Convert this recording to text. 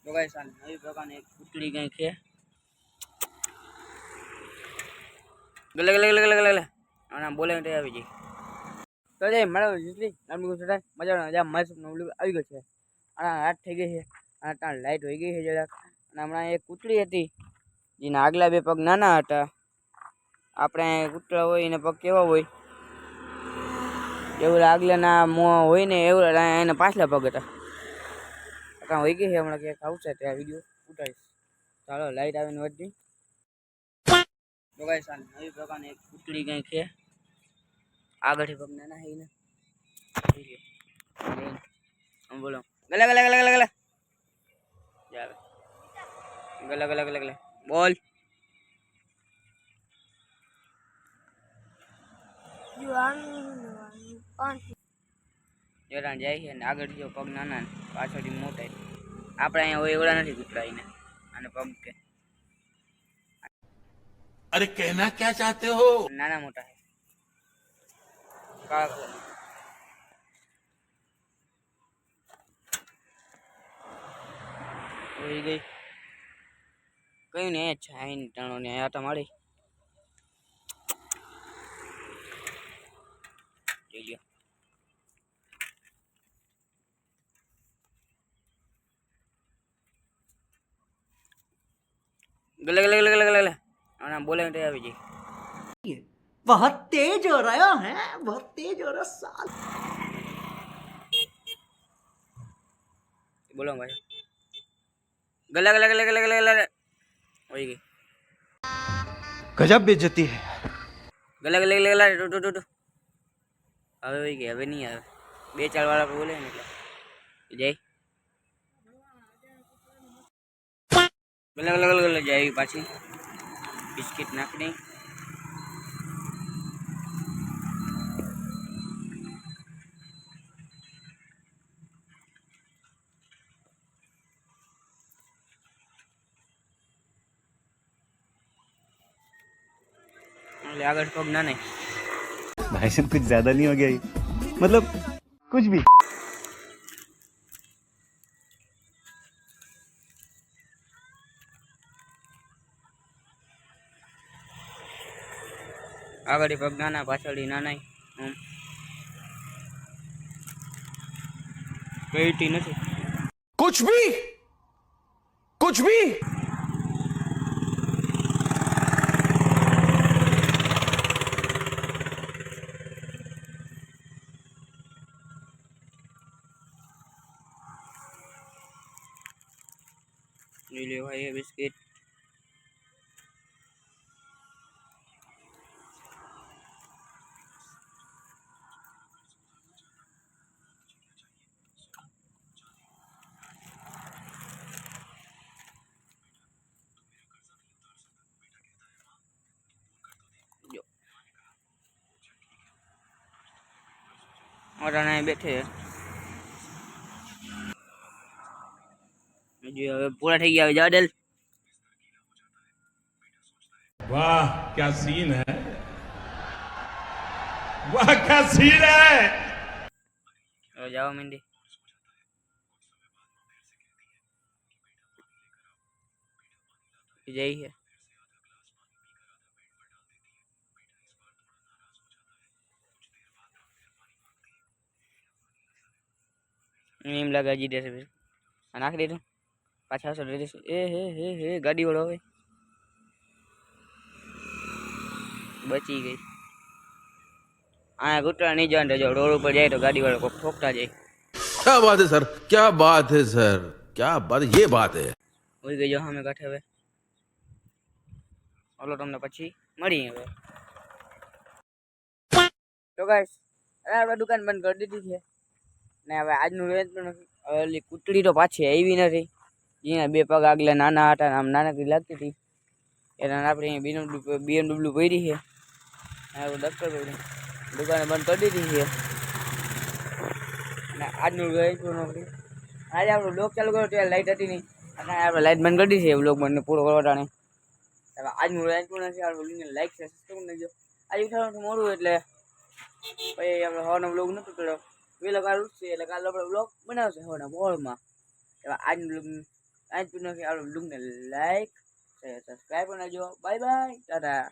तो गाइस આ નવી પ્રકારની એક કૂટડી કંઈક છે ગલે ગલે ગલે ગલે ગલે આના બોલે તે આવી ગઈ તો જે મારો જીતલી નામી ગુસડા મજાનો જા મસ્ત નવલું આવી ગયો છે આના રાત થઈ ગઈ છે આ તા લાઈટ હોઈ ગઈ છે જરાક અને હમણાં એક કૂટડી હતી જેના આગલા બે પગ નાના હતા આપણે કૂતરા હોય એને પગ કેવા હોય એવું આગલાના મોં હોય ને એવું એના પાછલા પગ હતા કાં હોઈ ગઈ છે હમણાં ક્યાંક આવશે ત્યાં વિડીયો ઉતારીશ ચાલો લાઈટ આવીને વધી તો ગાઈસ આ નવી પ્રકારની એક કૂટડી કંઈક છે આગળથી પગ નાના છે ને બોલો ગલે ગલે ગલે ગલે ગલે ચાલો ગલે ગલે ગલે ગલે બોલ જરા જાય છે ને આગળ જો પગ નાના પાછળથી મોટા આપણે અહીંયા હોય એવડા નથી કૂતરાઈને અને પગ કે अरे कहना क्या चाहते हो નાના મોટા છે કાકો હોઈ ગઈ કયું ને છાઈને ટાણો ને આટા મારી જોઈ લ્યો ગલે ગલે ગલે ગલે ગલે આના બોલે તે આવી ગઈ बहुत तेज हो रहा है बहुत तेज हो रहा साल बोलो भाई गला गला गला गला गला गला होई गई गजब बेइज्जती है गला गला गला गला टू टू टू હવે હોઈ ગઈ હવે નહીં આવે બે ચાર વાળા બોલે ને એટલે જય ગલા ગલા ગલા ગલા જાય પાછી બિસ્કિટ નાખની આગળ પગ ના નહીં भाई साहब कुछ ज्यादा नहीं हो गया ये मतलब कुछ भी આગળ પગ નાના પાછળ નાના કઈટી નથી कुछ भी ले ले भाई ये बिस्किट और आना बैठे जो હવે પૂરા થઈ ગયા જાડલ वाह क्या सीन है वाह क्या सीन है હવે જાવ મંડી જઈ है नीम लगा जी दे से नाख दे तू पाछा सो दे ए हे गाड़ी वाળો હવે બચી ગઈ આ ગુટરા નહીં જાણ જો રોડ ઉપર જાય તો ગાડી વાળો કોક ઠોકતા જાય क्या बात है सर क्या बात है सर क्या बात ये बात है હોઈ ગઈ જો સામે કાઠે હવે ઓલો તમને પછી મળી હવે તો ગાઈસ આપણે દુકાન બંધ કરી દીધી છે ને હવે આજનું રેન્જ પણ હવે ઓલી કૂટડી તો પાછી આવી નથી જેના બે પગ આગલા નાના હતા આમ નાનકડી લાગતી હતી એના આપણે BMW પડી છે હવે દફતર પડી દુકાન બંધ કરી દીધી છે અને આજનું રેન્જ પણ આજે આપણો બ્લોગ ચાલુ કર્યો ત્યારે લાઈટ હતી નહીં અને આપણે લાઈટ બંધ કરી દીધી છે બ્લોગ બંધ પૂરો કરવા ટાણે હવે આજનું રેન્જ પણ નથી આપણે વિડીયોને લાઈક છે સબસ્ક્રાઈબ કરી દેજો આજે ઉઠાડવાનું મોડું એટલે પછી આપણે હવાનો બ્લોગ નહોતો કર્યો વેલો કાલ ઉઠશે એટલે કાલે આપણે બ્લોગ બનાવશે હવાના મોડમાં એવા આજનું આજ પૂર્ણ કે આ બ્લોગને લાઈક સબસ્ક્રાઈબ કરી નાખજો. Bye bye, Tata.